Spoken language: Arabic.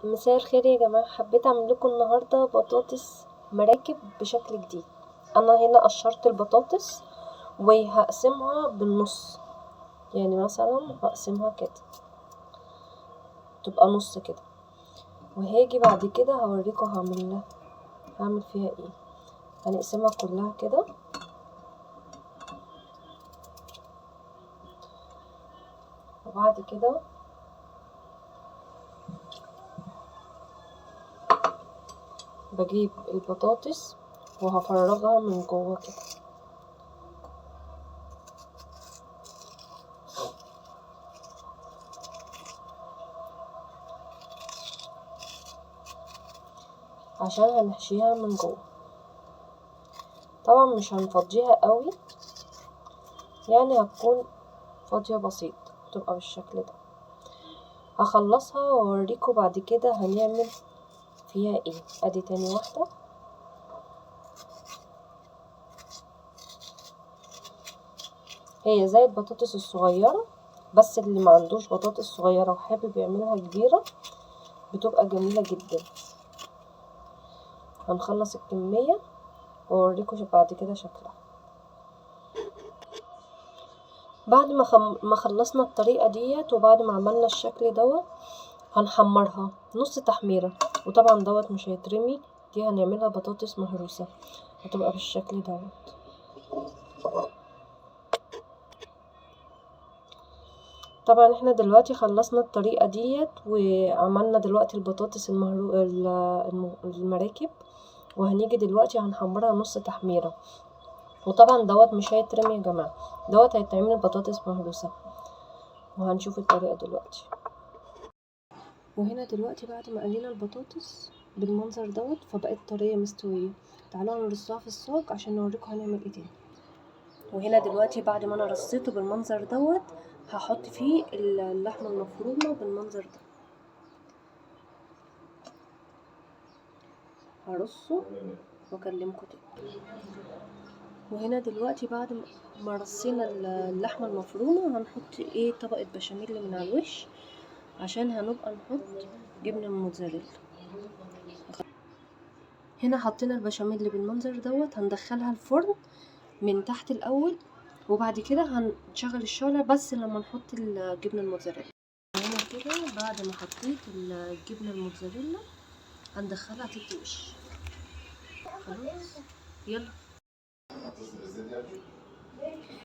مساء الخير يا جماعة، حبيت اعمل لكم النهاردة بطاطس مراكب بشكل جديد. انا هنا قشرت البطاطس وهقسمها بالنص، يعني مثلا هقسمها كده تبقى نص كده، وهاجي بعد كده هوريكم هعمل فيها ايه. هنقسمها كلها كده، وبعد كده بجيب البطاطس وهفرغها من جوه كده، عشان هنحشيها من جوه. طبعا مش هنفضيها قوي، يعني هتكون فاضية بسيط، تبقى بالشكل ده. هخلصها واوريكم بعد كده هنعمل فيها ايه. ادي تاني واحدة، هي زي البطاطس الصغيرة، بس اللي ما عندوش بطاطس صغيرة وحابب يعملها كبيرة بتبقى جميلة جدا. هنخلص الكمية واوريكم بعد كده شكلها. بعد ما خلصنا الطريقة ديت، وبعد ما عملنا الشكل دوت هنحمرها نص تحميرة، وطبعا دوت مش هيترمي، دي هنعملها بطاطس مهروسة، هتبقى بالشكل دوت. طبعا احنا دلوقتي خلصنا الطريقة ديت، وعملنا دلوقتي البطاطس المراكب، وهنيجي دلوقتي هنحمرها نص تحميرة، وطبعا دوت مش هيترمي يا جماعة، دوت هيتعمل بطاطس مهروسة، وهنشوف الطريقة دلوقتي. وهنا دلوقتي بعد ما قلينا البطاطس بالمنظر دوت فبقت طرية مستوية. تعالوا نرصها في الصاج عشان نوريكم هنعمل ايه تاني. وهنا دلوقتي بعد ما انا رصيته بالمنظر دوت هحط فيه اللحمة المفرومة بالمنظر ده، هرصه واكلمكم تاني. وهنا دلوقتي بعد ما رصينا اللحمة المفرومة هنحط ايه طبقة بشاميل من على الوش، عشان هنبقى نحط جبنة موتزاريلا. هنا حطينا البشاميل بالمنظر دوت، هندخلها الفرن من تحت الاول، وبعد كده هنشغل الشعلة بس لما نحط الجبنة الموتزاريلا. هنا كده بعد ما حطيت الجبنة الموتزاريلا هندخلها تدي وش. خلاص يلا.